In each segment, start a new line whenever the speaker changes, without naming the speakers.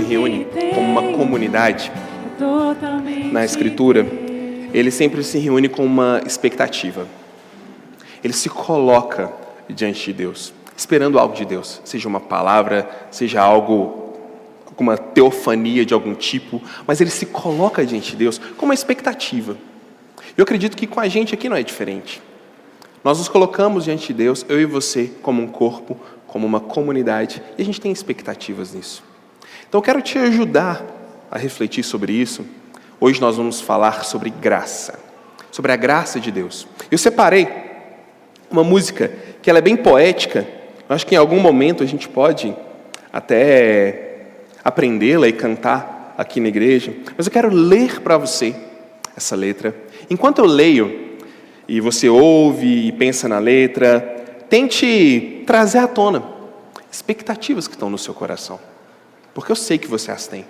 reúne como uma comunidade, na Escritura, ele sempre se reúne com uma expectativa. Ele se coloca diante de Deus, esperando algo de Deus, seja uma palavra, seja algo, alguma teofania de algum tipo, mas ele se coloca diante de Deus com uma expectativa. Eu acredito que com a gente aqui não é diferente. Nós nos colocamos diante de Deus, eu e você, como um corpo, como uma comunidade, e a gente tem expectativas nisso. Então eu quero te ajudar a refletir sobre isso. Hoje nós vamos falar sobre graça, sobre a graça de Deus. Eu separei uma música que ela é bem poética. Eu acho que em algum momento a gente pode até aprendê-la e cantar aqui na igreja. Mas eu quero ler para você essa letra. Enquanto eu leio, e você ouve e pensa na letra, tente trazer à tona expectativas que estão no seu coração. Porque eu sei que você as tem.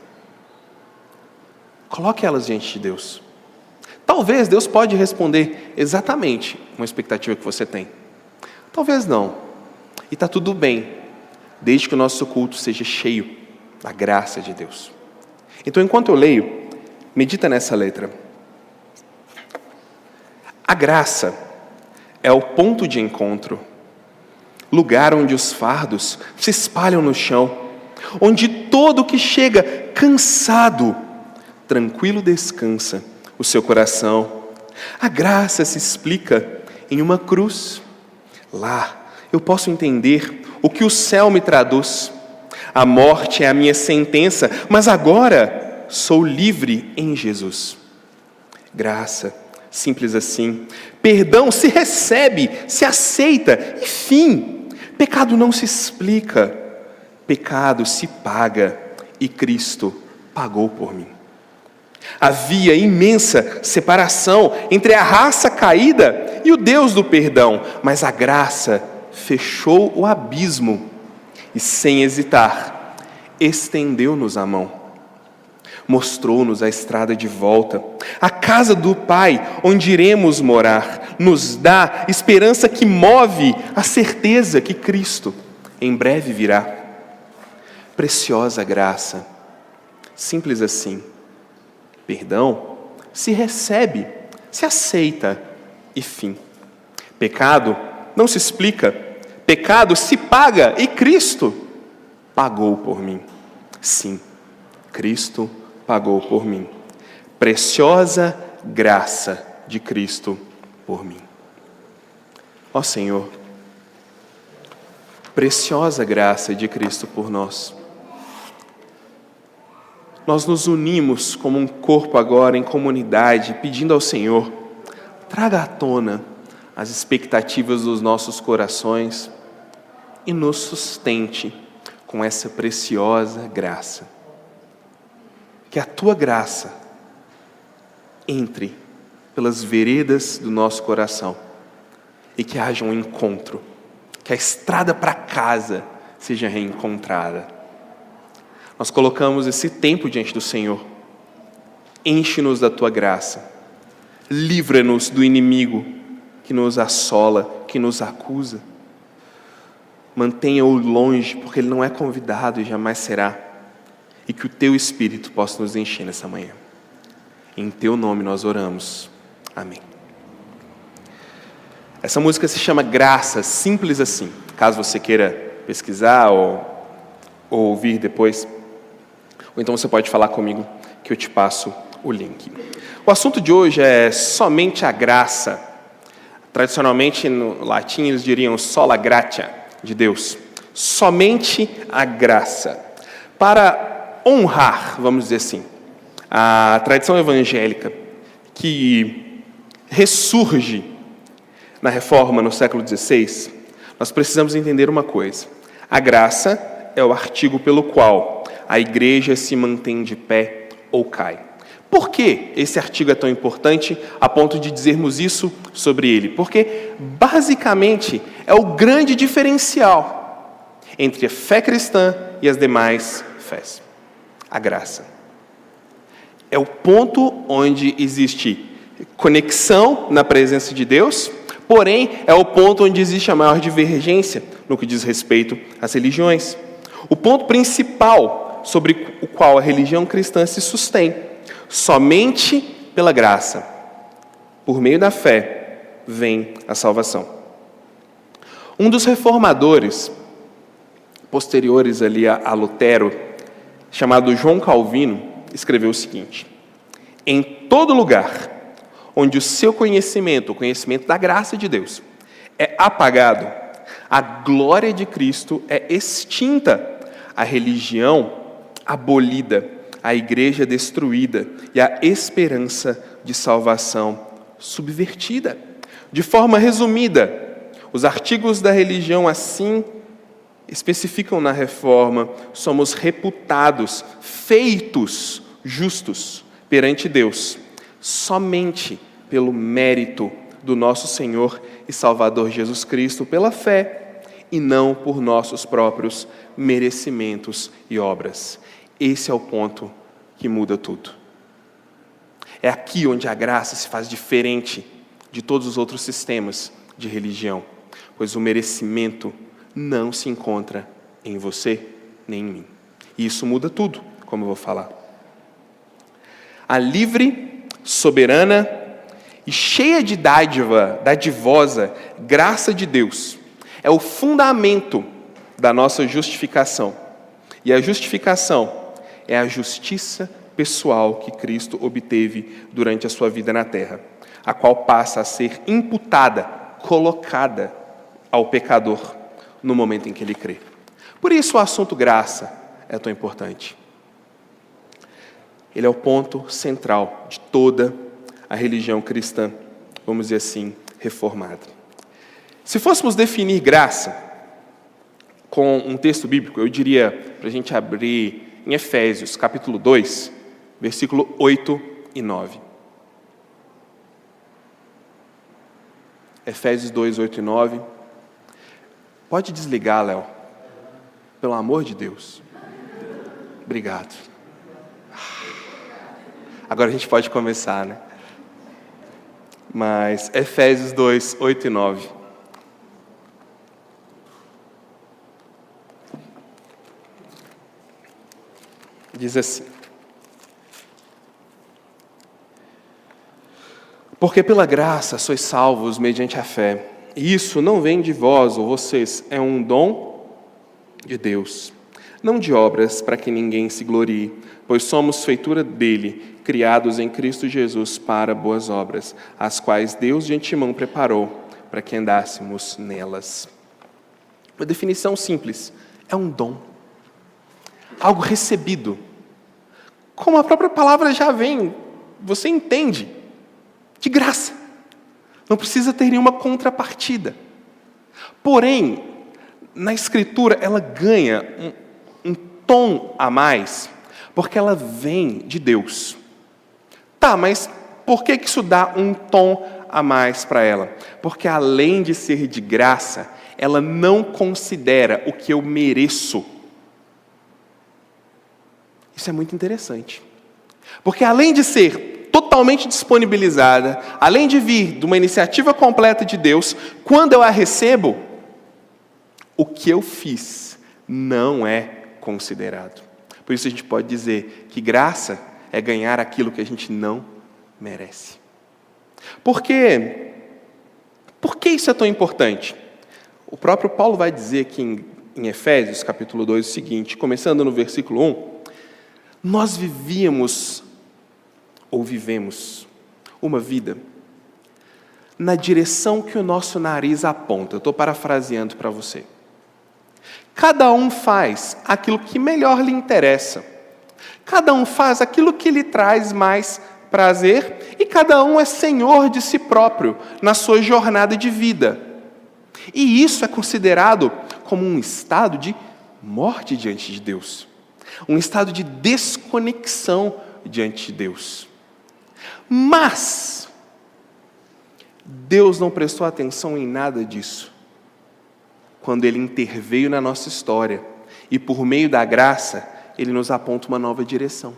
Coloque elas diante de Deus. Talvez Deus pode responder exatamente uma expectativa que você tem. Talvez não. E está tudo bem, desde que o nosso culto seja cheio da graça de Deus. Então, enquanto eu leio, medita nessa letra. A graça é o ponto de encontro, lugar onde os fardos se espalham no chão, onde todo que chega cansado, tranquilo descansa o seu coração. A graça se explica em uma cruz. Lá eu posso entender o que o céu me traduz. A morte é a minha sentença, mas agora sou livre em Jesus. Graça, simples assim. Perdão se recebe, se aceita e fim. Pecado não se explica, pecado se paga e Cristo pagou por mim. Havia imensa separação entre a raça caída e o Deus do perdão, mas a graça fechou o abismo e, sem hesitar, estendeu-nos a mão. Mostrou-nos a estrada de volta, a casa do Pai, onde iremos morar. Nos dá esperança que move a certeza que Cristo em breve virá. Preciosa graça, simples assim. Perdão se recebe, se aceita e fim. Pecado não se explica, pecado se paga e Cristo pagou por mim. Sim, Cristo pagou por mim. Preciosa graça de Cristo por mim. Ó Senhor, preciosa graça de Cristo por nós. Nós nos unimos como um corpo agora em comunidade, pedindo ao Senhor, traga à tona as expectativas dos nossos corações e nos sustente com essa preciosa graça. Que a Tua graça entre pelas veredas do nosso coração e que haja um encontro, que a estrada para casa seja reencontrada. Nós colocamos esse tempo diante do Senhor. Enche-nos da Tua graça. Livra-nos do inimigo que nos assola, que nos acusa. Mantenha-o longe, porque ele não é convidado e jamais será. E que o Teu Espírito possa nos encher nessa manhã. Em Teu nome nós oramos. Amém. Essa música se chama Graça, simples assim. Caso você queira pesquisar ou ouvir depois, ou então você pode falar comigo que eu te passo o link. O assunto de hoje é somente a graça. Tradicionalmente no latim eles diriam sola gratia de Deus. Somente a graça. Para honrar, vamos dizer assim, a tradição evangélica que ressurge na Reforma no século XVI, nós precisamos entender uma coisa. A graça é o artigo pelo qual a igreja se mantém de pé ou cai. Por que esse artigo é tão importante a ponto de dizermos isso sobre ele? Porque, basicamente, é o grande diferencial entre a fé cristã e as demais fés. A graça. É o ponto onde existe conexão na presença de Deus, porém, é o ponto onde existe a maior divergência no que diz respeito às religiões. O ponto principal sobre o qual a religião cristã se sustém. Somente pela graça, por meio da fé, vem a salvação. Um dos reformadores posteriores ali a Lutero, chamado João Calvino, escreveu o seguinte: em todo lugar onde o seu conhecimento, o conhecimento da graça de Deus, é apagado, a glória de Cristo é extinta, a religião abolida, a igreja destruída e a esperança de salvação subvertida. De forma resumida, os artigos da religião assim especificam na Reforma: somos reputados, feitos justos perante Deus, somente pelo mérito do nosso Senhor e Salvador Jesus Cristo, pela fé, e não por nossos próprios merecimentos e obras. Esse é o ponto que muda tudo. É aqui onde a graça se faz diferente de todos os outros sistemas de religião, pois o merecimento não se encontra em você nem em mim. E isso muda tudo, como eu vou falar. A livre, soberana e cheia de dadivosa graça de Deus é o fundamento da nossa justificação. E a justificação é a justiça pessoal que Cristo obteve durante a sua vida na terra, a qual passa a ser imputada, colocada ao pecador no momento em que ele crê. Por isso o assunto graça é tão importante. Ele é o ponto central de toda a religião cristã, vamos dizer assim, reformada. Se fôssemos definir graça com um texto bíblico, eu diria para a gente abrir em Efésios, capítulo 2, versículo 8 e 9. Efésios 2, 8 e 9. Pode desligar, Léo. Pelo amor de Deus. Obrigado. Agora a gente pode começar, né? Mas Efésios 2, 8 e 9. Diz assim: porque pela graça sois salvos mediante a fé. E isso não vem de vós ou vocês, é um dom de Deus. Não de obras, para que ninguém se glorie, pois somos feitura dele, criados em Cristo Jesus para boas obras, as quais Deus de antemão preparou para que andássemos nelas. Uma definição simples: é um dom, algo recebido. Como a própria palavra já vem, você entende, de graça. Não precisa ter nenhuma contrapartida. Porém, na Escritura, ela ganha um tom a mais, porque ela vem de Deus. Tá, mas por que isso dá um tom a mais para ela? Porque além de ser de graça, ela não considera o que eu mereço. Isso é muito interessante. Porque além de ser totalmente disponibilizada, além de vir de uma iniciativa completa de Deus, quando eu a recebo, o que eu fiz não é considerado. Por isso a gente pode dizer que graça é ganhar aquilo que a gente não merece. Por quê? Por que isso é tão importante? O próprio Paulo vai dizer aqui em Efésios, capítulo 2, o seguinte, começando no versículo 1, nós vivemos uma vida na direção que o nosso nariz aponta. Eu estou parafraseando para você. Cada um faz aquilo que melhor lhe interessa. Cada um faz aquilo que lhe traz mais prazer e cada um é senhor de si próprio na sua jornada de vida. E isso é considerado como um estado de morte diante de Deus. Um estado de desconexão diante de Deus. Mas Deus não prestou atenção em nada disso quando Ele interveio na nossa história e por meio da graça Ele nos aponta uma nova direção.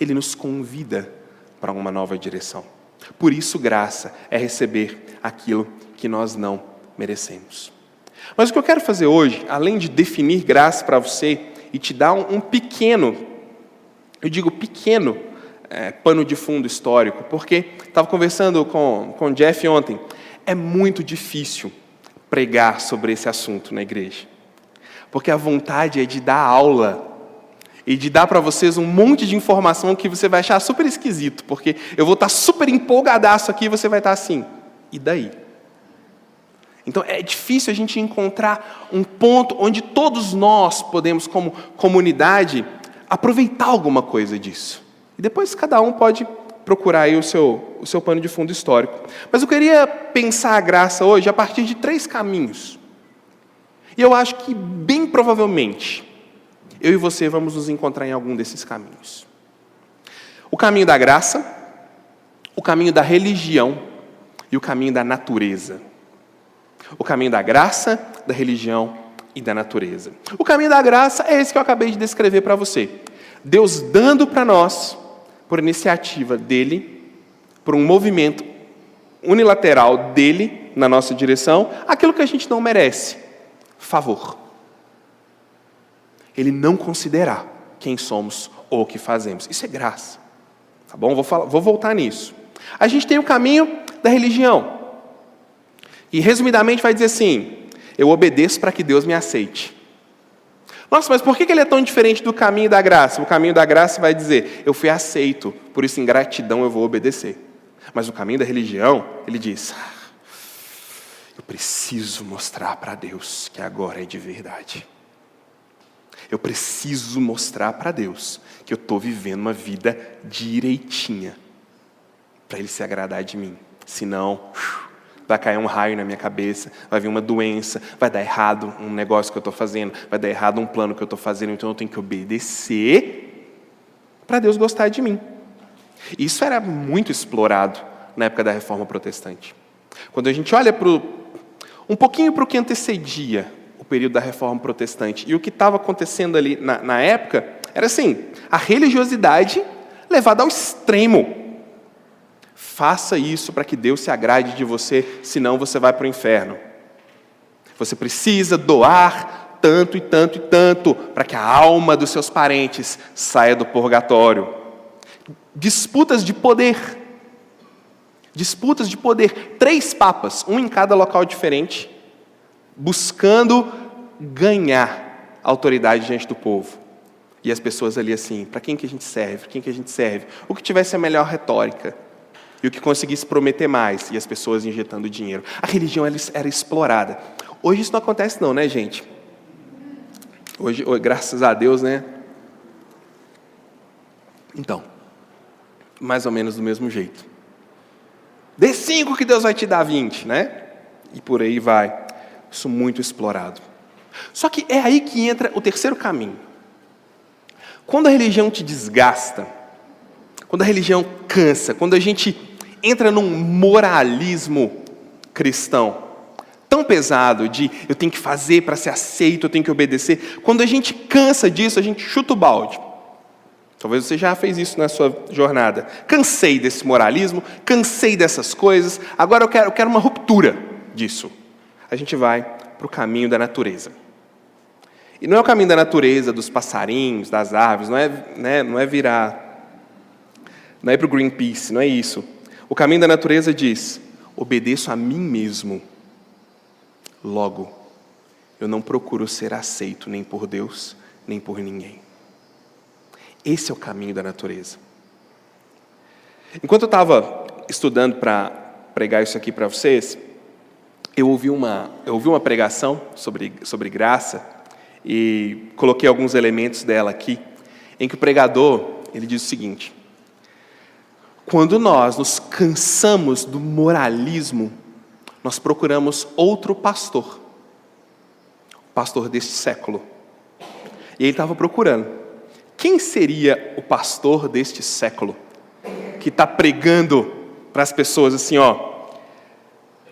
Ele nos convida para uma nova direção. Por isso graça é receber aquilo que nós não merecemos. Mas o que eu quero fazer hoje, além de definir graça para você e te dá um pequeno, eu digo pequeno, pano de fundo histórico, porque estava conversando com o Jeff ontem, é muito difícil pregar sobre esse assunto na igreja, porque a vontade é de dar aula e de dar para vocês um monte de informação que você vai achar super esquisito, porque eu vou estar super empolgadaço aqui e você vai estar assim, e daí? Então é difícil a gente encontrar um ponto onde todos nós podemos, como comunidade, aproveitar alguma coisa disso. E depois cada um pode procurar aí o seu pano de fundo histórico. Mas eu queria pensar a graça hoje a partir de 3 caminhos. E eu acho que, bem provavelmente, eu e você vamos nos encontrar em algum desses caminhos. O caminho da graça, o caminho da religião e o caminho da natureza. O caminho da graça, da religião e da natureza. O caminho da graça é esse que eu acabei de descrever para você. Deus dando para nós, por iniciativa dele, por um movimento unilateral dele na nossa direção, aquilo que a gente não merece. Favor. Ele não considerar quem somos ou o que fazemos. Isso é graça. Tá bom? Vou voltar nisso. A gente tem o caminho da religião. E, resumidamente, vai dizer assim: eu obedeço para que Deus me aceite. Nossa, mas por que ele é tão diferente do caminho da graça? O caminho da graça vai dizer: eu fui aceito, por isso, em gratidão, eu vou obedecer. Mas o caminho da religião, ele diz: eu preciso mostrar para Deus que agora é de verdade. Eu preciso mostrar para Deus que eu estou vivendo uma vida direitinha, para Ele se agradar de mim. Senão, vai cair um raio na minha cabeça, vai vir uma doença, vai dar errado um negócio que eu estou fazendo, vai dar errado um plano que eu estou fazendo, então eu tenho que obedecer para Deus gostar de mim. Isso era muito explorado na época da Reforma Protestante. Quando a gente olha um pouquinho para o que antecedia o período da Reforma Protestante e o que estava acontecendo ali na época, era assim, a religiosidade levada ao extremo. Faça isso para que Deus se agrade de você, senão você vai para o inferno. Você precisa doar tanto e tanto e tanto para que a alma dos seus parentes saia do purgatório. Disputas de poder. Disputas de poder. 3 papas, um em cada local diferente, buscando ganhar autoridade diante do povo. E as pessoas ali assim, para quem que a gente serve? Quem que a gente serve? O que tivesse a melhor retórica. E o que conseguisse prometer mais, e as pessoas injetando dinheiro. A religião era explorada. Hoje isso não acontece não, né, gente? Hoje, graças a Deus, né? Então, mais ou menos do mesmo jeito. Dê 5 que Deus vai te dar 20, né? E por aí vai. Isso muito explorado. Só que é aí que entra o terceiro caminho. Quando a religião te desgasta, quando a religião cansa, quando a gente entra num moralismo cristão tão pesado de eu tenho que fazer para ser aceito, eu tenho que obedecer, quando a gente cansa disso, a gente chuta o balde. Talvez você já fez isso na sua jornada. Cansei desse moralismo, cansei dessas coisas, agora eu quero uma ruptura disso. A gente vai para o caminho da natureza. E não é o caminho da natureza, dos passarinhos, das árvores, não é virar... Não é para o Greenpeace, não é isso. O caminho da natureza diz: obedeço a mim mesmo. Logo, eu não procuro ser aceito nem por Deus, nem por ninguém. Esse é o caminho da natureza. Enquanto eu estava estudando para pregar isso aqui para vocês, eu ouvi uma pregação sobre graça e coloquei alguns elementos dela aqui, em que o pregador, ele diz o seguinte: quando nós nos cansamos do moralismo, nós procuramos outro pastor, o pastor deste século. E ele estava procurando. Quem seria o pastor deste século? Que está pregando para as pessoas assim,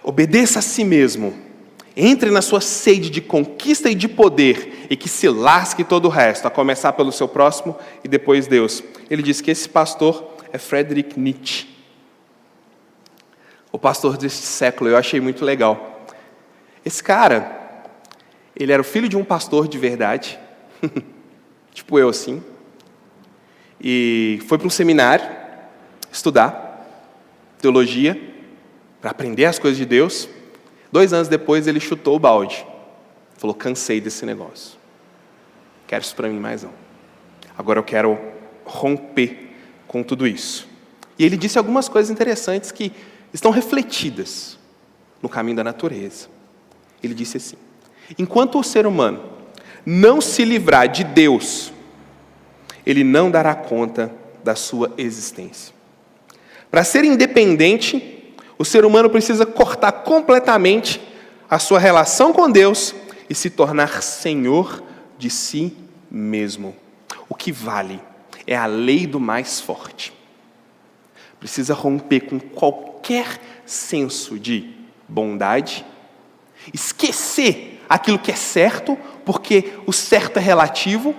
obedeça a si mesmo, entre na sua sede de conquista e de poder, e que se lasque todo o resto, a começar pelo seu próximo e depois Deus. Ele disse que esse pastor é Friedrich Nietzsche, o pastor deste século. Eu achei muito legal. Esse cara, ele era o filho de um pastor de verdade, tipo eu assim, e foi para um seminário estudar teologia, para aprender as coisas de Deus. 2 anos depois ele chutou o balde. Falou, cansei desse negócio. Quero isso para mim mais não. Agora eu quero romper com tudo isso. E ele disse algumas coisas interessantes que estão refletidas no caminho da natureza. Ele disse assim, enquanto o ser humano não se livrar de Deus, ele não dará conta da sua existência. Para ser independente, o ser humano precisa cortar completamente a sua relação com Deus e se tornar senhor de si mesmo. O que vale é a lei do mais forte. Precisa romper com qualquer senso de bondade, esquecer aquilo que é certo, porque o certo é relativo,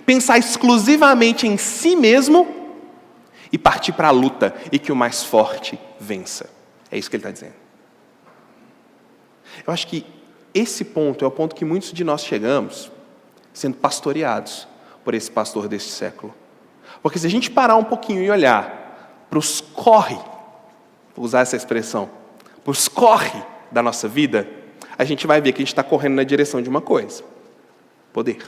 pensar exclusivamente em si mesmo e partir para a luta e que o mais forte vença. É isso que ele está dizendo. Eu acho que esse ponto é o ponto que muitos de nós chegamos sendo pastoreados por esse pastor deste século. Porque se a gente parar um pouquinho e olhar para os corre, vou usar essa expressão, para os corre da nossa vida, a gente vai ver que a gente está correndo na direção de uma coisa: poder.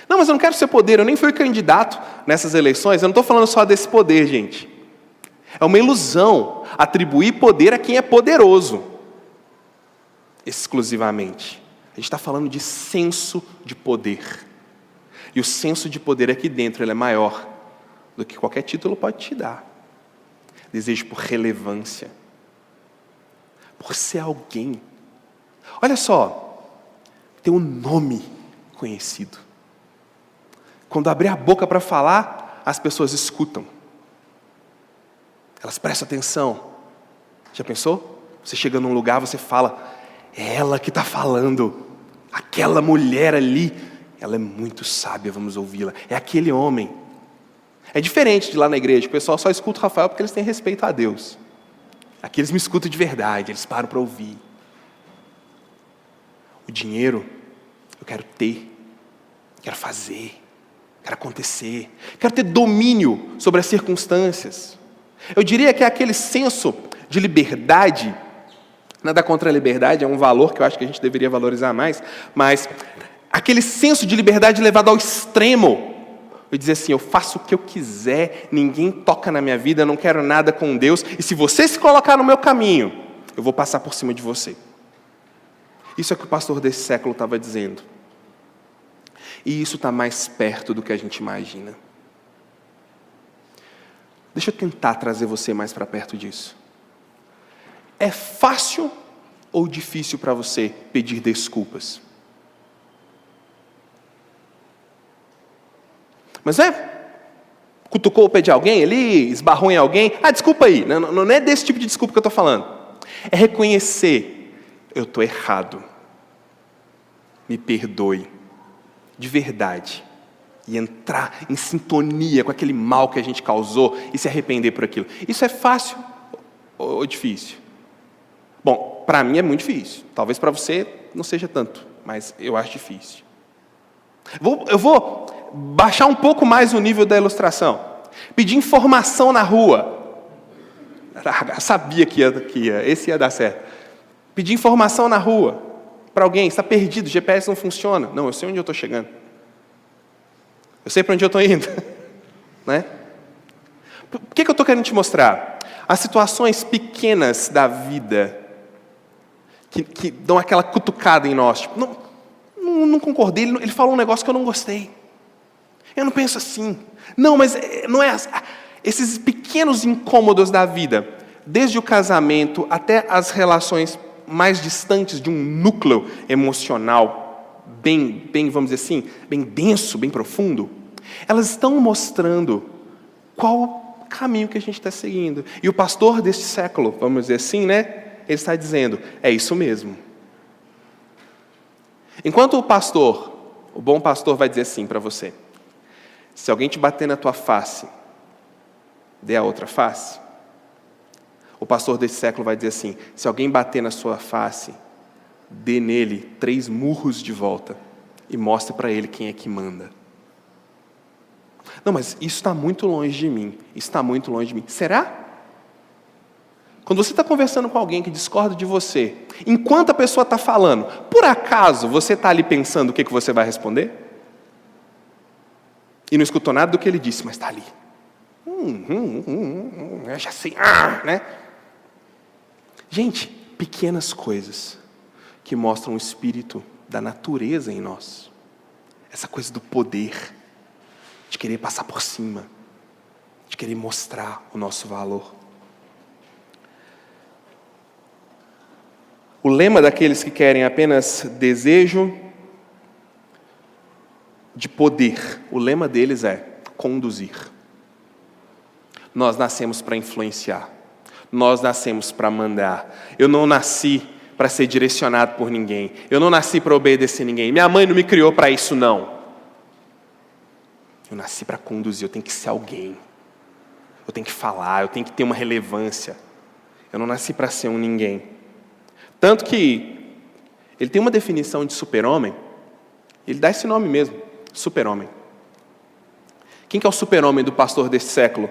Não, mas eu não quero ser poder, eu nem fui candidato nessas eleições, eu não estou falando só desse poder, gente. É uma ilusão atribuir poder a quem é poderoso, exclusivamente. A gente está falando de senso de poder. E o senso de poder aqui dentro, ele é maior do que qualquer título pode te dar. Desejo por relevância, por ser alguém. Olha só, ter um nome conhecido. Quando abrir a boca para falar, as pessoas escutam. Elas prestam atenção. Já pensou? Você chega num lugar, você fala, é ela que está falando. Aquela mulher ali, ela é muito sábia, vamos ouvi-la. É aquele homem. É diferente de lá na igreja, o pessoal só escuta o Rafael porque eles têm respeito a Deus. Aqui eles me escutam de verdade, eles param para ouvir. O dinheiro, eu quero ter, quero fazer, quero acontecer, quero ter domínio sobre as circunstâncias. Eu diria que é aquele senso de liberdade, nada contra a liberdade, é um valor que eu acho que a gente deveria valorizar mais, mas aquele senso de liberdade levado ao extremo, eu dizer assim, eu faço o que eu quiser, ninguém toca na minha vida, eu não quero nada com Deus, e se você se colocar no meu caminho, eu vou passar por cima de você. Isso é o que o pastor desse século estava dizendo. E isso está mais perto do que a gente imagina. Deixa eu tentar trazer você mais para perto disso. É fácil ou difícil para você pedir desculpas? Mas cutucou o pé de alguém ali, esbarrou em alguém? Desculpa aí. Não é desse tipo de desculpa que eu estou falando. É reconhecer, eu estou errado. Me perdoe. De verdade. E entrar em sintonia com aquele mal que a gente causou e se arrepender por aquilo. Isso é fácil ou difícil? Bom, para mim é muito difícil. Talvez para você não seja tanto, mas eu acho difícil. Eu vou baixar um pouco mais o nível da ilustração. Pedir informação na rua. Eu sabia que esse ia dar certo. Pedir informação na rua para alguém. Está perdido, o GPS não funciona. Não, eu sei onde eu estou chegando. Eu sei para onde eu estou indo. Né? Por que eu estou querendo te mostrar? As situações pequenas da vida que dão aquela cutucada em nós. Tipo, não concordei, ele falou um negócio que eu não gostei. Eu não penso assim. Não, mas não é assim. Esses pequenos incômodos da vida, desde o casamento até as relações mais distantes de um núcleo emocional, bem, vamos dizer assim, bem denso, bem profundo, elas estão mostrando qual caminho que a gente está seguindo. E o pastor deste século, vamos dizer assim, né? Ele está dizendo, é isso mesmo. Enquanto o bom pastor vai dizer assim para você, se alguém te bater na tua face, dê a outra face. O pastor desse século vai dizer assim, se alguém bater na sua face, dê nele 3 murros de volta. e mostre para ele quem é que manda. Não, mas isso está muito longe de mim. Isso está muito longe de mim. Será? Quando você está conversando com alguém que discorda de você, enquanto a pessoa está falando, por acaso você está ali pensando o que você vai responder? E não escutou nada do que ele disse, mas está ali. Eu já sei, né? Gente, pequenas coisas que mostram o espírito da natureza em nós. Essa coisa do poder, de querer passar por cima, de querer mostrar o nosso valor. O lema daqueles que querem apenas desejo de poder, o lema deles é conduzir. Nós nascemos para influenciar. Nós nascemos para mandar. Eu não nasci para ser direcionado por ninguém. Eu não nasci para obedecer ninguém. Minha mãe não me criou para isso, não. Eu nasci para conduzir. Eu tenho que ser alguém. Eu tenho que falar. Eu tenho que ter uma relevância. Eu não nasci para ser um ninguém. Tanto que ele tem uma definição de super-homem. Ele dá esse nome mesmo, super-homem. Quem que é o super-homem do pastor desse século?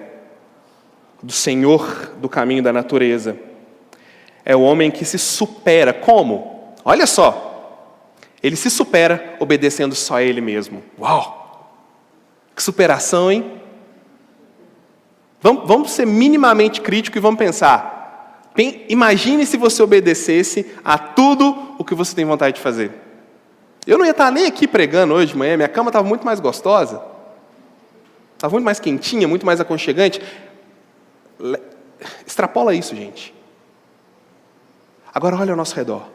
Do Senhor do caminho da natureza. É o homem que se supera. Como? Olha só. Ele se supera obedecendo só a ele mesmo. Uau! Que superação, hein? Vamos ser minimamente críticos e vamos pensar. Imagine se você obedecesse a tudo o que você tem vontade de fazer. Eu não ia estar nem aqui pregando hoje de manhã. Minha cama estava muito mais gostosa. Estava muito mais quentinha, muito mais aconchegante. Extrapola isso, gente. Agora olha ao nosso redor.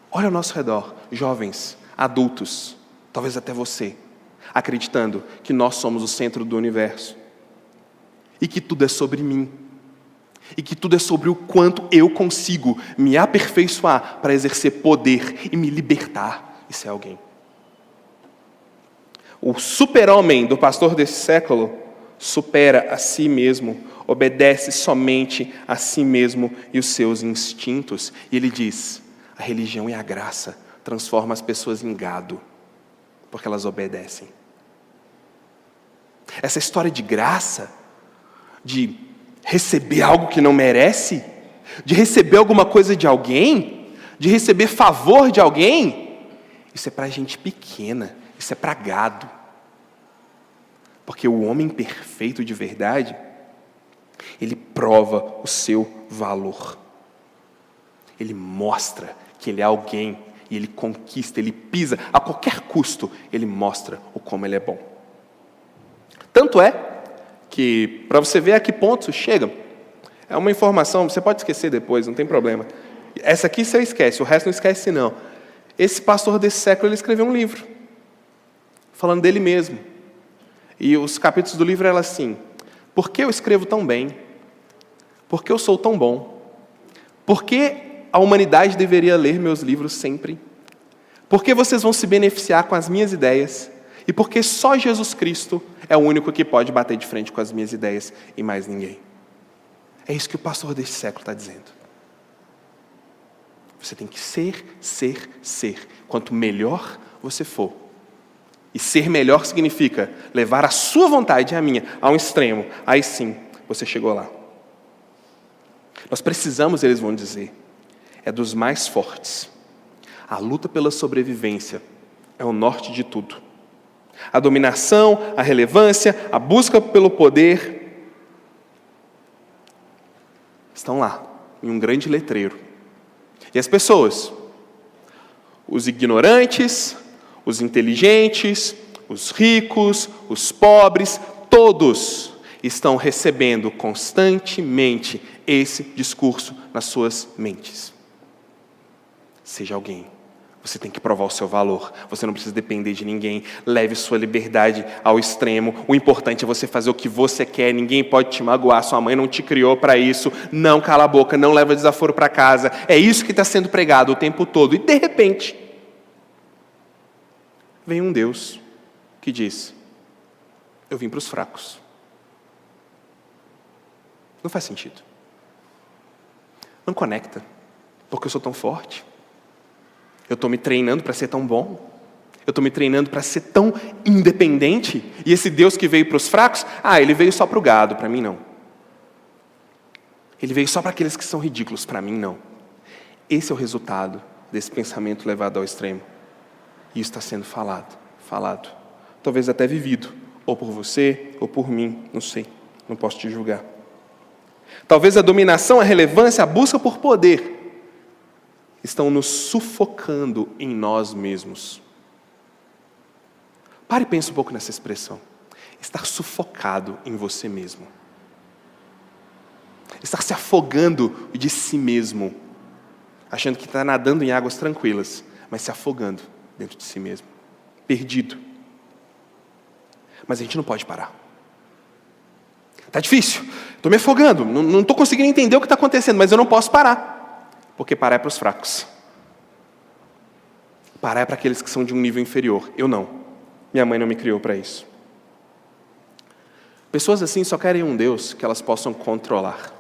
Olha ao nosso redor, jovens, adultos, talvez até você, acreditando que nós somos o centro do universo. E que tudo é sobre mim. E que tudo é sobre o quanto eu consigo me aperfeiçoar para exercer poder e me libertar e ser alguém. O super-homem do pastor desse século supera a si mesmo, obedece somente a si mesmo e os seus instintos. E ele diz, a religião e a graça transformam as pessoas em gado, porque elas obedecem. Essa história de graça, de receber algo que não merece, de receber alguma coisa de alguém, de receber favor de alguém, isso é para gente pequena, isso é para gado. Porque o homem perfeito de verdade, ele prova o seu valor. Ele mostra que ele é alguém, e ele conquista, ele pisa, a qualquer custo, ele mostra o como ele é bom. Tanto é que, para você ver a que ponto isso chega, é uma informação, você pode esquecer depois, não tem problema. Essa aqui você esquece, o resto não esquece não. Esse pastor desse século, ele escreveu um livro, falando dele mesmo. E os capítulos do livro eram assim, por que eu escrevo tão bem? Por que eu sou tão bom? Por que a humanidade deveria ler meus livros sempre? Por que vocês vão se beneficiar com as minhas ideias? E porque só Jesus Cristo é o único que pode bater de frente com as minhas ideias e mais ninguém. É isso que o pastor deste século está dizendo. Você tem que ser. Quanto melhor você for. E ser melhor significa levar a sua vontade e a minha a um extremo. Aí sim, você chegou lá. Nós precisamos, eles vão dizer, é dos mais fortes. A luta pela sobrevivência é o norte de tudo. A dominação, a relevância, a busca pelo poder estão lá, em um grande letreiro. E as pessoas, os ignorantes, os inteligentes, os ricos, os pobres, todos estão recebendo constantemente esse discurso nas suas mentes. Seja alguém. Você tem que provar o seu valor. Você não precisa depender de ninguém. Leve sua liberdade ao extremo. O importante é você fazer o que você quer. Ninguém pode te magoar. Sua mãe não te criou para isso. Não cala a boca. Não leva desaforo para casa. É isso que está sendo pregado o tempo todo. E de repente, vem um Deus que diz, eu vim para os fracos. Não faz sentido. Não conecta. Porque eu sou tão forte. Eu estou me treinando para ser tão bom. Eu estou me treinando para ser tão independente, e esse Deus que veio para os fracos, ele veio só para o gado, para mim não. Ele veio só para aqueles que são ridículos, para mim não. Esse é o resultado desse pensamento levado ao extremo. E isso está sendo falado. Talvez até vivido, ou por você, ou por mim, não sei, não posso te julgar. Talvez a dominação, a relevância, a busca por poder estão nos sufocando em nós mesmos. Pare e pense um pouco nessa expressão. Estar sufocado em você mesmo. Estar se afogando de si mesmo. Achando que está nadando em águas tranquilas, mas se afogando dentro de si mesmo. Perdido. Mas a gente não pode parar. Está difícil. Estou me afogando. Não estou conseguindo entender o que está acontecendo, mas eu não posso parar. Porque parar é para os fracos. Parar é para aqueles que são de um nível inferior. Eu não. Minha mãe não me criou para isso. Pessoas assim só querem um Deus que elas possam controlar.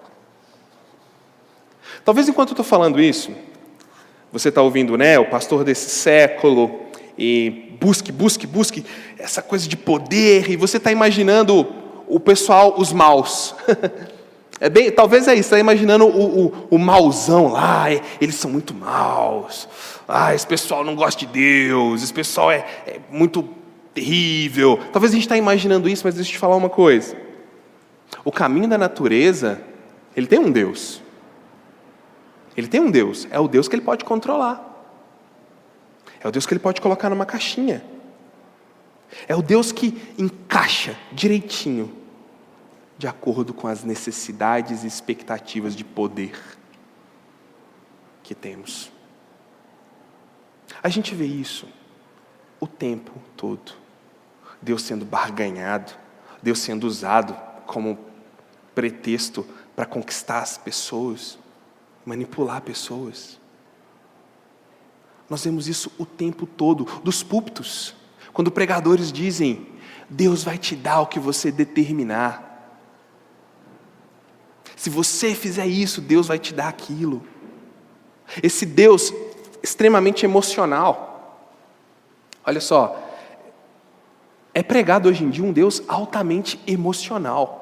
Talvez enquanto eu estou falando isso, você está ouvindo, o pastor desse século, e busque essa coisa de poder, e você está imaginando o pessoal, os maus. Talvez é isso, está imaginando o mauzão lá, eles são muito maus, esse pessoal não gosta de Deus, esse pessoal é muito terrível. Talvez a gente está imaginando isso, mas deixa eu te falar uma coisa. O caminho da natureza, ele tem um Deus. Ele tem um Deus, é o Deus que ele pode controlar. É o Deus que ele pode colocar numa caixinha. É o Deus que encaixa direitinho, de acordo com as necessidades e expectativas de poder que temos. A gente vê isso o tempo todo. Deus sendo barganhado, Deus sendo usado como pretexto para conquistar as pessoas, manipular pessoas. Nós vemos isso o tempo todo, dos púlpitos, quando pregadores dizem, Deus vai te dar o que você determinar. Se você fizer isso, Deus vai te dar aquilo. Esse Deus extremamente emocional. Olha só, é pregado hoje em dia um Deus altamente emocional.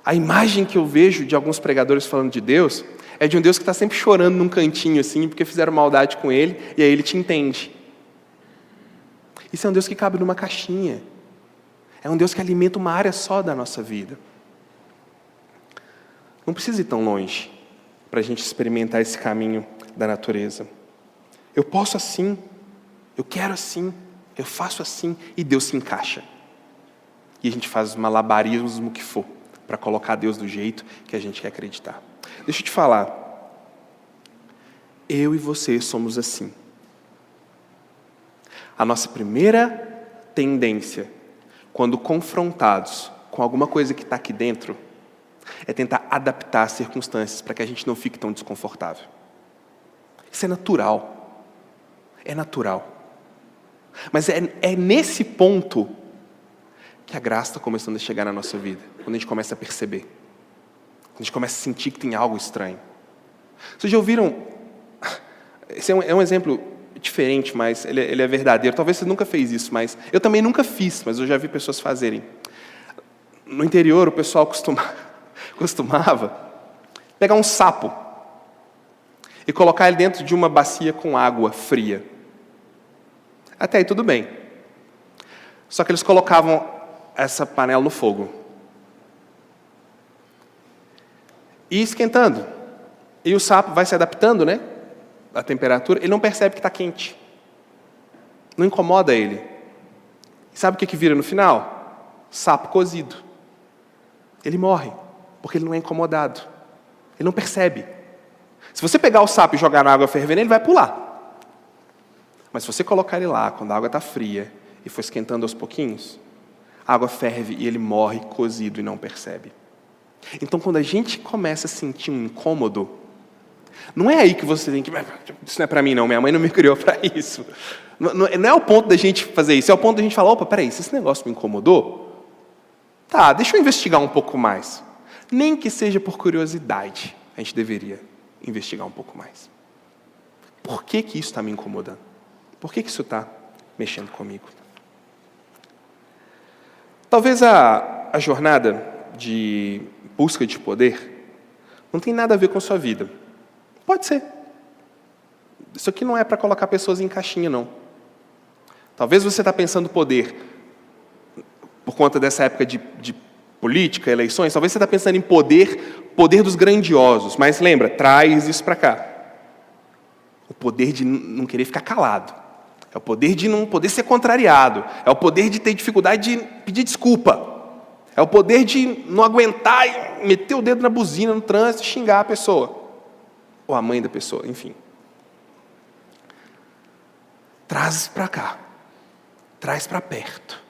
A imagem que eu vejo de alguns pregadores falando de Deus é de um Deus que está sempre chorando num cantinho assim, porque fizeram maldade com ele, e aí ele te entende. Isso é um Deus que cabe numa caixinha. É um Deus que alimenta uma área só da nossa vida. Não precisa ir tão longe para a gente experimentar esse caminho da natureza. Eu posso assim, eu quero assim, eu faço assim, e Deus se encaixa. E a gente faz malabarismo que for, para colocar Deus do jeito que a gente quer acreditar. Deixa eu te falar, eu e você somos assim. A nossa primeira tendência, quando confrontados com alguma coisa que está aqui dentro, é tentar adaptar as circunstâncias para que a gente não fique tão desconfortável. Isso é natural. É natural. Mas é nesse ponto que a graça está começando a chegar na nossa vida. Quando a gente começa a perceber. Quando a gente começa a sentir que tem algo estranho. Vocês já ouviram... Esse é um exemplo diferente, mas ele é verdadeiro. Talvez você nunca fez isso, mas... Eu também nunca fiz, mas eu já vi pessoas fazerem. No interior, o pessoal costumava pegar um sapo e colocar ele dentro de uma bacia com água fria. Até aí tudo bem. Só que eles colocavam essa panela no fogo. E esquentando. E o sapo vai se adaptando, à temperatura. Ele não percebe que está quente. Não incomoda ele. E sabe o que vira no final? Sapo cozido. Ele morre, porque ele não é incomodado. Ele não percebe. Se você pegar o sapo e jogar na água fervendo, ele vai pular. Mas se você colocar ele lá, quando a água está fria, e for esquentando aos pouquinhos, a água ferve e ele morre cozido e não percebe. Então, quando a gente começa a sentir um incômodo, não é aí que você tem que... Isso não é para mim não, minha mãe não me criou para isso. Não é o ponto da gente fazer isso, é o ponto da gente falar, opa, peraí, se esse negócio me incomodou, tá, deixa eu investigar um pouco mais. Nem que seja por curiosidade, a gente deveria investigar um pouco mais. Por que isso está me incomodando? Por que isso está mexendo comigo. Talvez a jornada de busca de poder não tem nada a ver com a sua vida. Pode ser. Isso aqui não é para colocar pessoas em caixinha, não. Talvez você está pensando poder por conta dessa época de política, eleições. Talvez você está pensando em poder dos grandiosos. Mas lembra, traz isso para cá. O poder de não querer ficar calado. É o poder de não poder ser contrariado. É o poder de ter dificuldade de pedir desculpa. É o poder de não aguentar e meter o dedo na buzina no trânsito e xingar a pessoa. Ou a mãe da pessoa, enfim. Traz para cá. Traz para perto.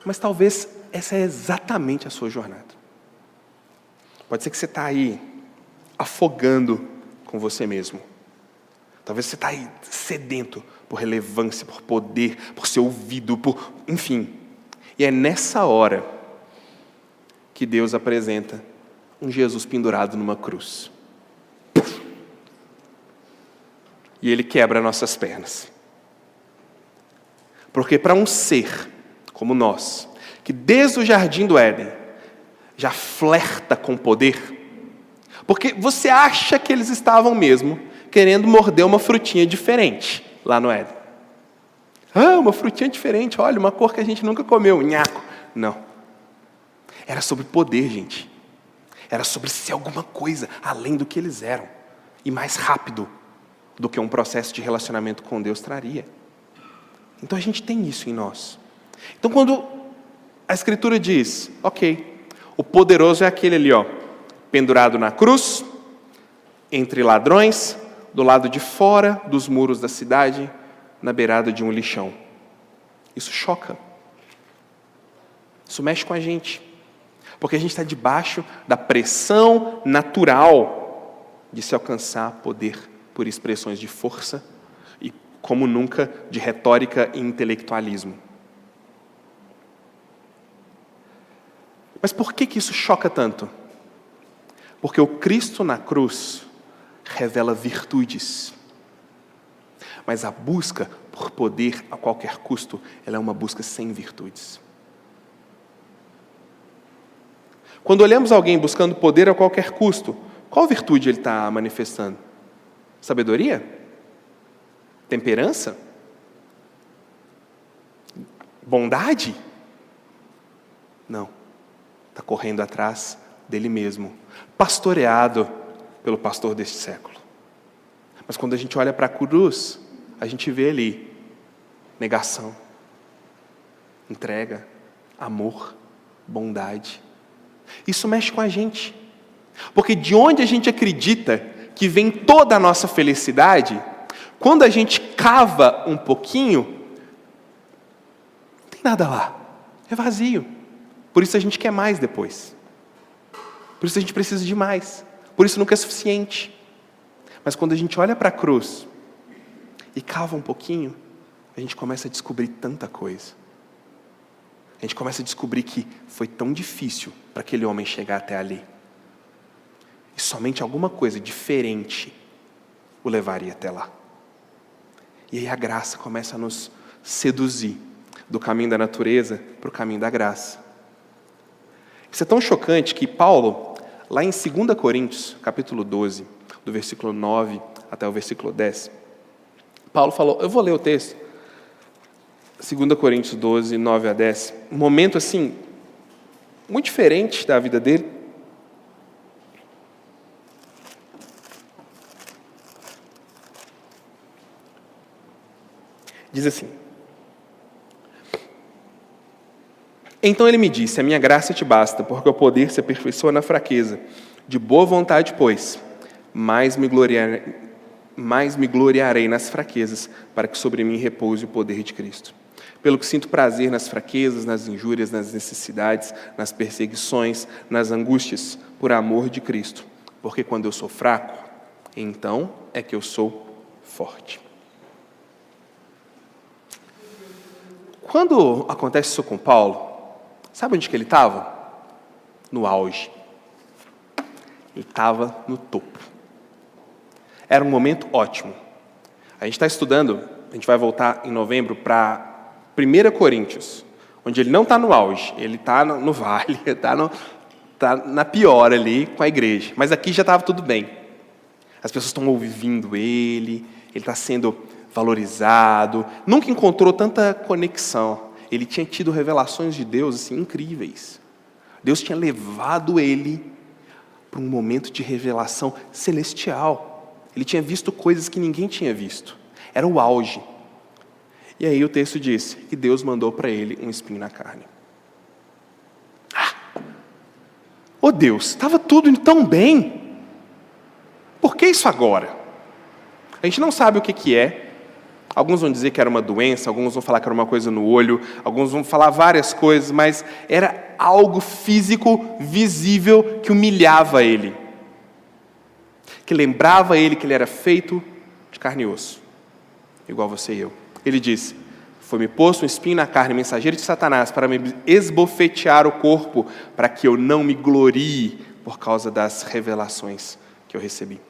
Mas talvez essa é exatamente a sua jornada. Pode ser que você está aí afogando com você mesmo. Talvez você está aí sedento por relevância, por poder, por ser ouvido, enfim. E é nessa hora que Deus apresenta um Jesus pendurado numa cruz. E Ele quebra nossas pernas. Porque para um ser como nós, que desde o jardim do Éden já flerta com poder, porque você acha que eles estavam mesmo querendo morder uma frutinha diferente lá no Éden. Uma frutinha diferente, olha, uma cor que a gente nunca comeu, nhaco. Não. Era sobre poder, gente. Era sobre ser alguma coisa além do que eles eram. E mais rápido do que um processo de relacionamento com Deus traria. Então a gente tem isso em nós. Então quando a Escritura diz, ok, o poderoso é aquele ali, pendurado na cruz, entre ladrões, do lado de fora dos muros da cidade, na beirada de um lixão. Isso choca. Isso mexe com a gente. Porque a gente está debaixo da pressão natural de se alcançar poder por expressões de força e, como nunca, de retórica e intelectualismo. Mas por que isso choca tanto? Porque o Cristo na cruz revela virtudes. Mas a busca por poder a qualquer custo, ela é uma busca sem virtudes. Quando olhamos alguém buscando poder a qualquer custo, qual virtude ele está manifestando? Sabedoria? Temperança? Bondade? Não. Está correndo atrás dele mesmo, pastoreado pelo pastor deste século. Mas quando a gente olha para a cruz, a gente vê ali negação, entrega, amor, bondade. Isso mexe com a gente. Porque de onde a gente acredita que vem toda a nossa felicidade, quando a gente cava um pouquinho, não tem nada lá. É vazio. Por isso a gente quer mais depois. Por isso a gente precisa de mais. Por isso nunca é suficiente. Mas quando a gente olha para a cruz e cava um pouquinho, a gente começa a descobrir tanta coisa. A gente começa a descobrir que foi tão difícil para aquele homem chegar até ali. E somente alguma coisa diferente o levaria até lá. E aí a graça começa a nos seduzir do caminho da natureza para o caminho da graça. Isso é tão chocante que Paulo, lá em 2 Coríntios, capítulo 12, do versículo 9 até o versículo 10, Paulo falou, eu vou ler o texto, 2 Coríntios 12, 9 a 10, um momento assim, muito diferente da vida dele. Diz assim, então ele me disse, a minha graça te basta, porque o poder se aperfeiçoa na fraqueza. De boa vontade, pois, mais me gloriarei nas fraquezas, para que sobre mim repouse o poder de Cristo. Pelo que sinto prazer nas fraquezas, nas injúrias, nas necessidades, nas perseguições, nas angústias, por amor de Cristo. Porque quando eu sou fraco, então é que eu sou forte. Quando acontece isso com Paulo, sabe onde que ele estava? No auge. Ele estava no topo. Era um momento ótimo. A gente está estudando a gente vai voltar em novembro para 1 Coríntios, onde ele não está no auge, ele está no vale, está na pior ali com a igreja. Mas aqui já estava tudo bem. As pessoas estão ouvindo ele está sendo valorizado. Nunca encontrou tanta conexão. Ele tinha tido revelações de Deus assim, incríveis. Deus tinha levado ele para um momento de revelação celestial. Ele tinha visto coisas que ninguém tinha visto. Era o auge. E aí o texto diz que Deus mandou para ele um espinho na carne. Oh Deus, estava tudo indo tão bem. Por que isso agora? A gente não sabe o que é. Alguns vão dizer que era uma doença, alguns vão falar que era uma coisa no olho, alguns vão falar várias coisas, mas era algo físico, visível, que humilhava ele. Que lembrava ele que ele era feito de carne e osso, igual você e eu. Ele disse: foi-me posto um espinho na carne, mensageiro de Satanás, para me esbofetear o corpo, para que eu não me glorie por causa das revelações que eu recebi.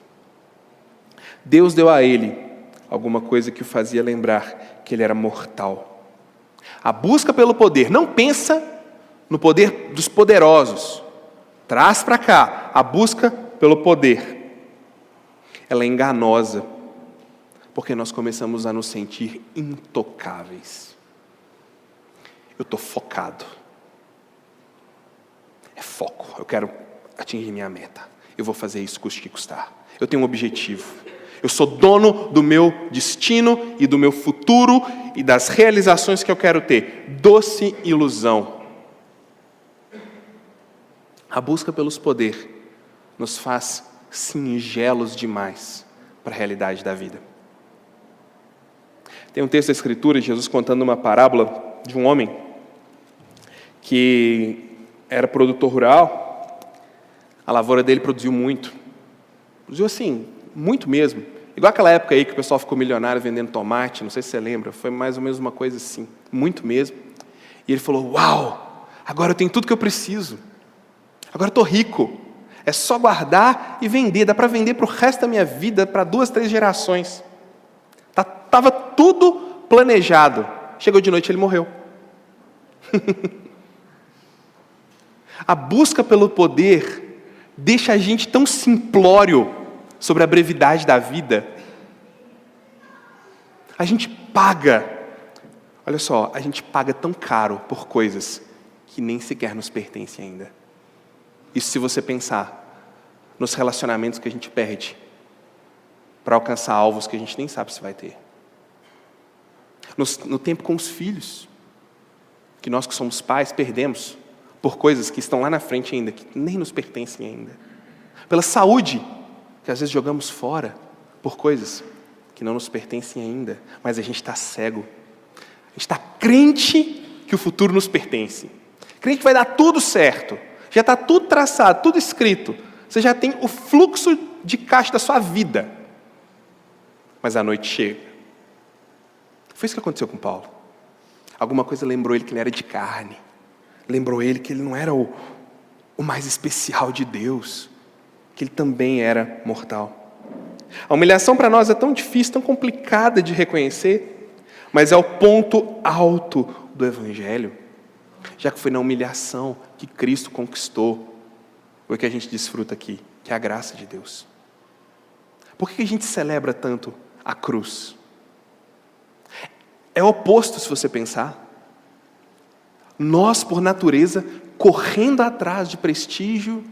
Deus deu a ele alguma coisa que o fazia lembrar que ele era mortal. A busca pelo poder, não pensa no poder dos poderosos. Traz para cá a busca pelo poder. Ela é enganosa, porque nós começamos a nos sentir intocáveis. Eu estou focado. É foco. Eu quero atingir minha meta. Eu vou fazer isso custe que custar. Eu tenho um objetivo. Eu sou dono do meu destino e do meu futuro e das realizações que eu quero ter. Doce ilusão. A busca pelos poderes nos faz singelos demais para a realidade da vida. Tem um texto da Escritura de Jesus contando uma parábola de um homem que era produtor rural. A lavoura dele produziu muito. Produziu assim, muito mesmo. Igual aquela época aí que o pessoal ficou milionário vendendo tomate, não sei se você lembra, foi mais ou menos uma coisa assim, muito mesmo. E ele falou: uau, agora eu tenho tudo que eu preciso. Agora eu estou rico. É só guardar e vender. Dá para vender para o resto da minha vida, para 2, 3 gerações. Estava tudo planejado. Chegou de noite e ele morreu. A busca pelo poder deixa a gente tão simplório sobre a brevidade da vida. A gente paga, olha só, a gente paga tão caro por coisas que nem sequer nos pertencem ainda. Isso se você pensar nos relacionamentos que a gente perde para alcançar alvos que a gente nem sabe se vai ter. No tempo com os filhos, que nós que somos pais perdemos por coisas que estão lá na frente ainda, que nem nos pertencem ainda. Pela saúde, que às vezes jogamos fora por coisas que não nos pertencem ainda, mas a gente está cego. A gente está crente que o futuro nos pertence. Crente que vai dar tudo certo. Já está tudo traçado, tudo escrito. Você já tem o fluxo de caixa da sua vida. Mas a noite chega. Foi isso que aconteceu com Paulo. Alguma coisa lembrou ele que ele era de carne. Lembrou ele que ele não era o mais especial de Deus. Que ele também era mortal. A humilhação para nós é tão difícil, tão complicada de reconhecer, mas é o ponto alto do Evangelho, já que foi na humilhação que Cristo conquistou o que a gente desfruta aqui, que é a graça de Deus. Por que a gente celebra tanto a cruz? É o oposto, se você pensar. Nós, por natureza, correndo atrás de prestígio,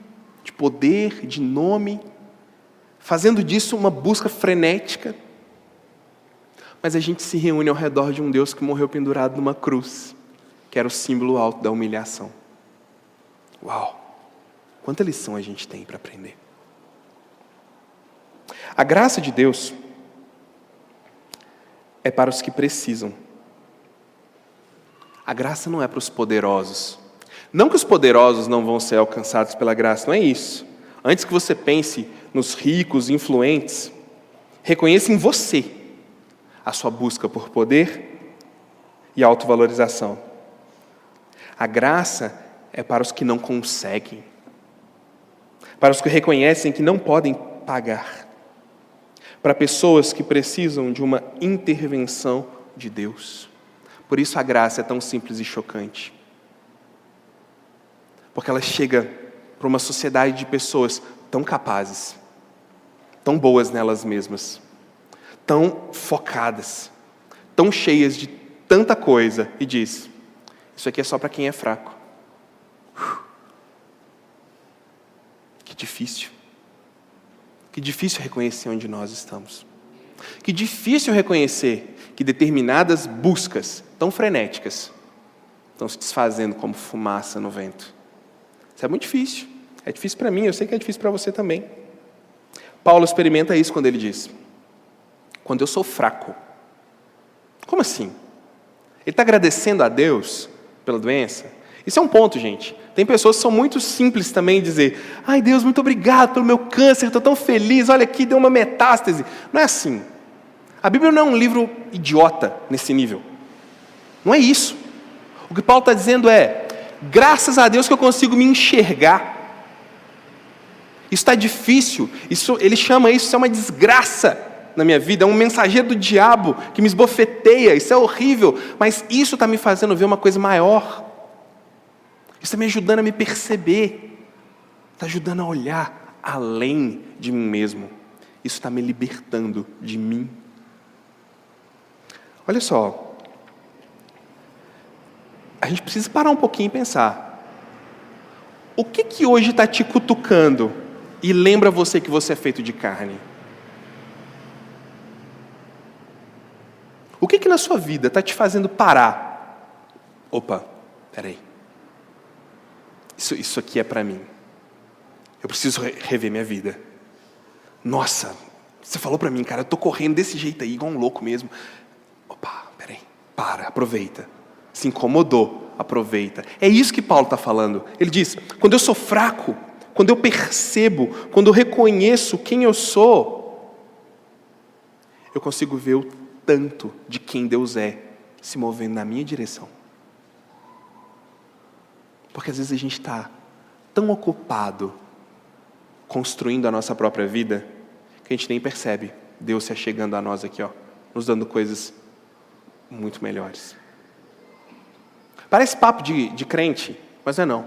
de poder, de nome, fazendo disso uma busca frenética, mas a gente se reúne ao redor de um Deus que morreu pendurado numa cruz, que era o símbolo alto da humilhação. Uau! Quanta lição a gente tem para aprender. A graça de Deus é para os que precisam. A graça não é para os poderosos. Não que os poderosos não vão ser alcançados pela graça, não é isso. Antes que você pense nos ricos, influentes, reconheça em você a sua busca por poder e autovalorização. A graça é para os que não conseguem, para os que reconhecem que não podem pagar, para pessoas que precisam de uma intervenção de Deus. Por isso a graça é tão simples e chocante. Porque ela chega para uma sociedade de pessoas tão capazes, tão boas nelas mesmas, tão focadas, tão cheias de tanta coisa, e diz: isso aqui é só para quem é fraco. Que difícil. Que difícil reconhecer onde nós estamos. Que difícil reconhecer que determinadas buscas tão frenéticas estão se desfazendo como fumaça no vento. Isso é muito difícil. É difícil para mim, eu sei que é difícil para você também. Paulo experimenta isso quando ele diz: quando eu sou fraco. Como assim? Ele está agradecendo a Deus pela doença? Isso é um ponto, gente. Tem pessoas que são muito simples também em dizer: ai Deus, muito obrigado pelo meu câncer, estou tão feliz, olha aqui, deu uma metástase. Não é assim. A Bíblia não é um livro idiota nesse nível. Não é isso. O que Paulo está dizendo é: graças a Deus que eu consigo me enxergar. Isso está difícil, ele chama isso é uma desgraça na minha vida, é um mensageiro do diabo que me esbofeteia, isso é horrível, mas isso está me fazendo ver uma coisa maior. Isso está me ajudando a me perceber, está ajudando a olhar além de mim mesmo. Isso está me libertando de mim. Olha só, a gente precisa parar um pouquinho e pensar: o que hoje está te cutucando e lembra você que você é feito de carne? O que na sua vida está te fazendo parar? Opa, peraí. Isso aqui é para mim. Eu preciso rever minha vida. Nossa, você falou para mim, cara, eu estou correndo desse jeito aí, igual um louco mesmo. Opa, peraí, aproveita. Se incomodou, aproveita. É isso que Paulo está falando. Ele diz: quando eu sou fraco, quando eu percebo, quando eu reconheço quem eu sou, eu consigo ver o tanto de quem Deus é se movendo na minha direção. Porque às vezes a gente está tão ocupado construindo a nossa própria vida que a gente nem percebe Deus se achegando a nós aqui, nos dando coisas muito melhores. Parece papo de crente, mas não é não.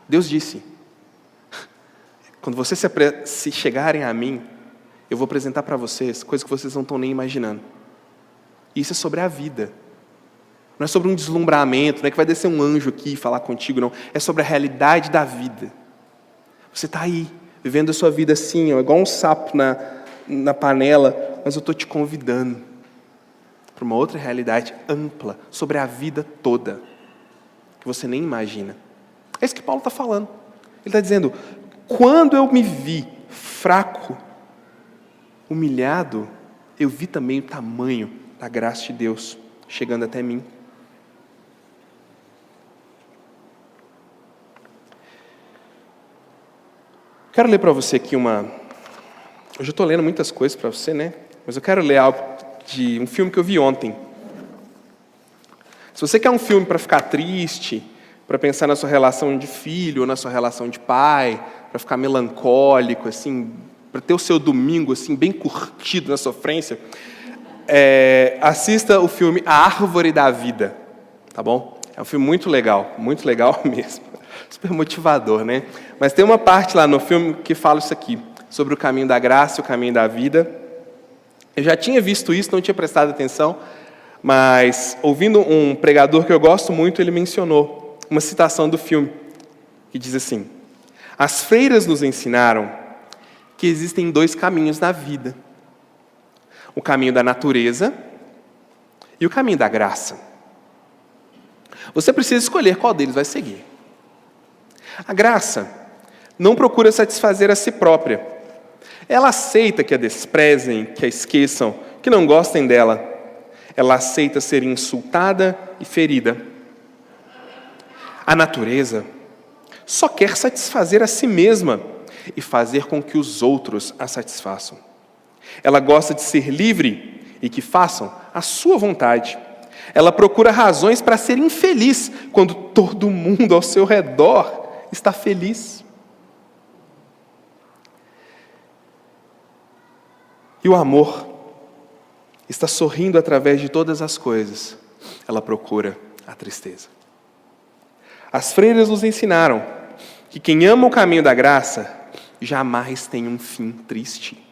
Deus disse: quando vocês se chegarem a mim, eu vou apresentar para vocês coisas que vocês não estão nem imaginando. E isso é sobre a vida. Não é sobre um deslumbramento, não é que vai descer um anjo aqui e falar contigo, não. É sobre a realidade da vida. Você está aí, vivendo a sua vida assim, igual um sapo na panela, mas eu estou te convidando para uma outra realidade ampla, sobre a vida toda, que você nem imagina. É isso que Paulo está falando. Ele está dizendo: quando eu me vi fraco, humilhado, eu vi também o tamanho da graça de Deus chegando até mim. Quero ler para você aqui Hoje eu estou lendo muitas coisas para você, né? Mas eu quero ler algo de um filme que eu vi ontem. Se você quer um filme para ficar triste, para pensar na sua relação de filho ou na sua relação de pai, para ficar melancólico, assim, para ter o seu domingo assim bem curtido na sofrência, assista o filme A Árvore da Vida, tá bom? É um filme muito legal mesmo. Super motivador, né? Mas tem uma parte lá no filme que fala isso aqui, sobre o caminho da graça e o caminho da vida. Eu já tinha visto isso, não tinha prestado atenção, mas ouvindo um pregador que eu gosto muito, ele mencionou uma citação do filme, que diz assim: as freiras nos ensinaram que existem 2 caminhos na vida. O caminho da natureza e o caminho da graça. Você precisa escolher qual deles vai seguir. A graça não procura satisfazer a si própria. Ela aceita que a desprezem, que a esqueçam, que não gostem dela. Ela aceita ser insultada e ferida. A natureza só quer satisfazer a si mesma e fazer com que os outros a satisfaçam. Ela gosta de ser livre e que façam a sua vontade. Ela procura razões para ser infeliz quando todo mundo ao seu redor está feliz. E o amor está sorrindo através de todas as coisas. Ela procura a tristeza. As freiras nos ensinaram que quem ama o caminho da graça jamais tem um fim triste.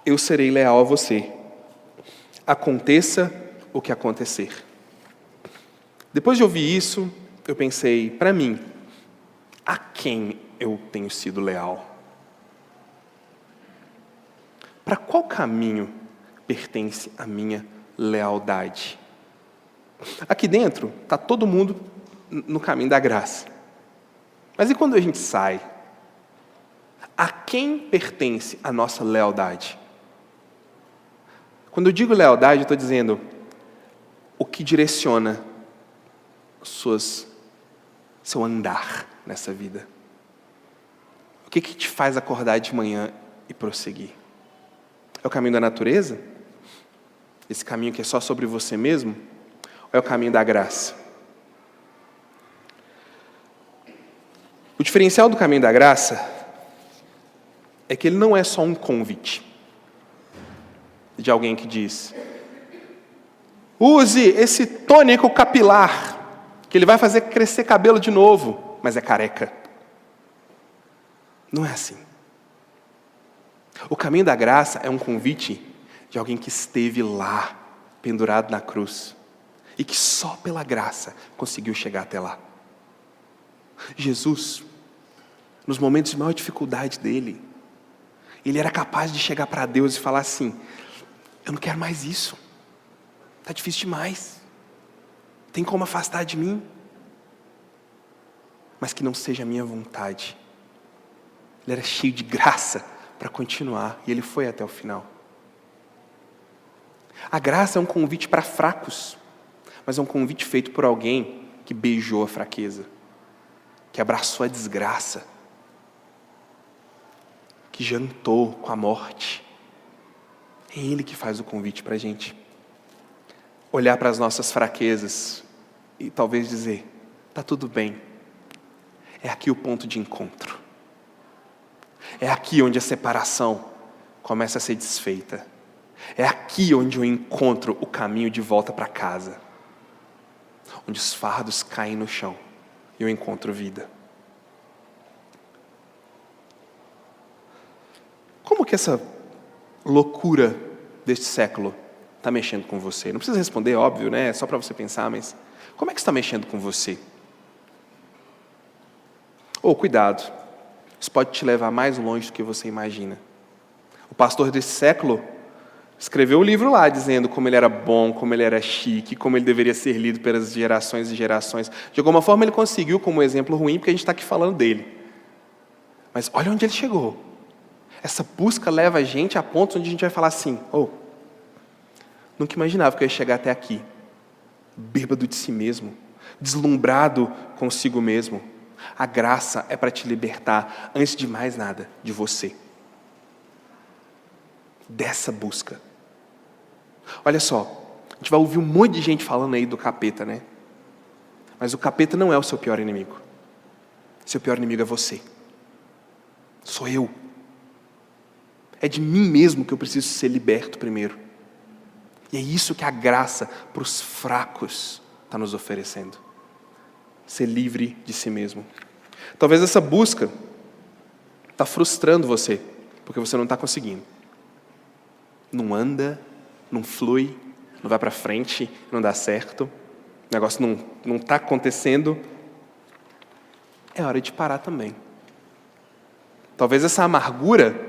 Eu serei leal a você, aconteça o que acontecer. Depois de ouvir isso, eu pensei, para mim, a quem eu tenho sido leal? Para qual caminho pertence a minha lealdade? Aqui dentro está todo mundo no caminho da graça. Mas e quando a gente sai? A quem pertence a nossa lealdade? Quando eu digo lealdade, eu estou dizendo o que direciona seu andar nessa vida. O que te faz acordar de manhã e prosseguir? É o caminho da natureza? Esse caminho que é só sobre você mesmo? Ou é o caminho da graça? O diferencial do caminho da graça é que ele não é só um convite de alguém que diz: use esse tônico capilar, que ele vai fazer crescer cabelo de novo, mas é careca. Não é assim. O caminho da graça é um convite de alguém que esteve lá, pendurado na cruz, e que só pela graça conseguiu chegar até lá. Jesus, nos momentos de maior dificuldade dele, ele era capaz de chegar para Deus e falar assim: eu não quero mais isso, está difícil demais, tem como afastar de mim? Mas que não seja a minha vontade. Ele era cheio de graça para continuar, e ele foi até o final. A graça é um convite para fracos, mas é um convite feito por alguém que beijou a fraqueza, que abraçou a desgraça, que jantou com a morte. É Ele que faz o convite para a gente olhar para as nossas fraquezas e talvez dizer: está tudo bem, é aqui o ponto de encontro. É aqui onde a separação começa a ser desfeita. É aqui onde eu encontro o caminho de volta para casa. Onde os fardos caem no chão e eu encontro vida. Como que essa loucura deste século está mexendo com você? Não precisa responder, óbvio, né? É só para você pensar, mas como é que está mexendo com você? Cuidado, isso pode te levar mais longe do que você imagina. O pastor desse século escreveu um livro lá, dizendo como ele era bom, como ele era chique, como ele deveria ser lido pelas gerações e gerações. De alguma forma ele conseguiu como exemplo ruim, porque a gente está aqui falando dele. Mas olha onde ele chegou. Essa busca leva a gente a pontos onde a gente vai falar assim: nunca imaginava que eu ia chegar até aqui. Bêbado de si mesmo, deslumbrado consigo mesmo. A graça é para te libertar, antes de mais nada, de você. Dessa busca. Olha só, a gente vai ouvir um monte de gente falando aí do capeta, né? Mas o capeta não é o seu pior inimigo. Seu pior inimigo é você. Sou eu. É de mim mesmo que eu preciso ser liberto primeiro. E é isso que a graça para os fracos está nos oferecendo. Ser livre de si mesmo. Talvez essa busca está frustrando você, porque você não está conseguindo. Não anda, não flui, não vai para frente, não dá certo. O negócio não está acontecendo. É hora de parar também. Talvez essa amargura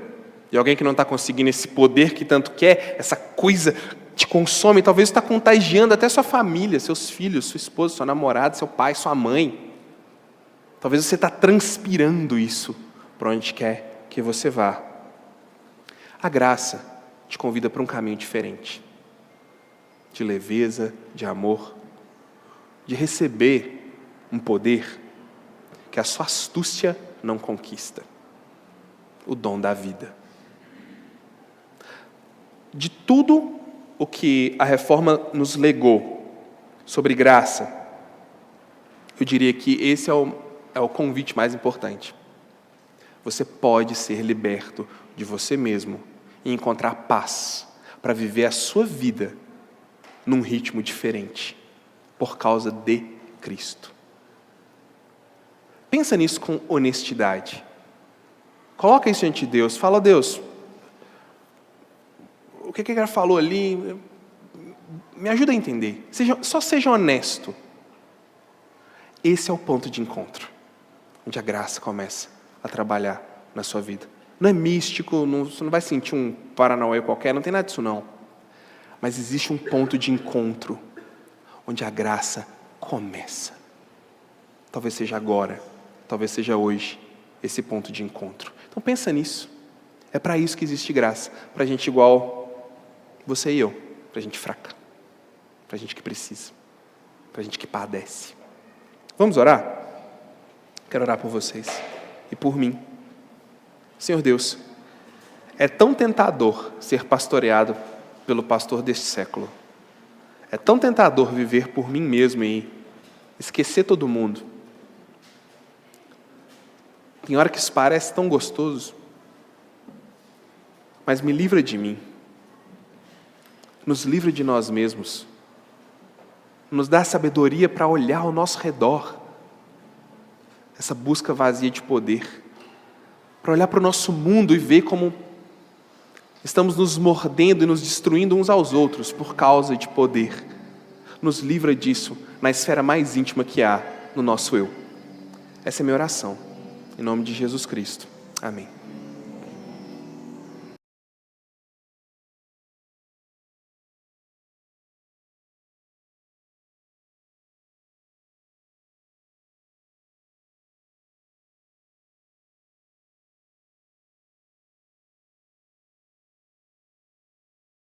de alguém que não está conseguindo esse poder que tanto quer, essa coisa te consome, talvez está contagiando até sua família, seus filhos, sua esposa, sua namorada, seu pai, sua mãe. Talvez você está transpirando isso para onde quer que você vá. A graça te convida para um caminho diferente. De leveza, de amor, de receber um poder que a sua astúcia não conquista. O dom da vida. De tudo o que a reforma nos legou sobre graça, eu diria que esse é o convite mais importante. Você pode ser liberto de você mesmo e encontrar paz para viver a sua vida num ritmo diferente, por causa de Cristo. Pensa nisso com honestidade. Coloca isso diante de Deus. Fala, Deus, o que ele falou ali, me ajuda a entender. Só seja honesto. Esse é o ponto de encontro, onde a graça começa a trabalhar na sua vida. Não é místico, você não vai sentir um paranauê qualquer, não tem nada disso não. Mas existe um ponto de encontro, onde a graça começa. Talvez seja agora, talvez seja hoje, esse ponto de encontro. Então pensa nisso. É para isso que existe graça. Para gente igual você e eu. Para gente fraca. Para gente que precisa. Para gente que padece. Vamos orar? Quero orar por vocês e por mim. Senhor Deus, é tão tentador ser pastoreado pelo pastor deste século. É tão tentador viver por mim mesmo e esquecer todo mundo. Tem hora que isso parece tão gostoso, mas me livra de mim. Nos livra de nós mesmos. Nos dá sabedoria para olhar ao nosso redor. Essa busca vazia de poder. Para olhar para o nosso mundo e ver como estamos nos mordendo e nos destruindo uns aos outros por causa de poder. Nos livra disso na esfera mais íntima que há no nosso eu. Essa é a minha oração. Em nome de Jesus Cristo. Amém.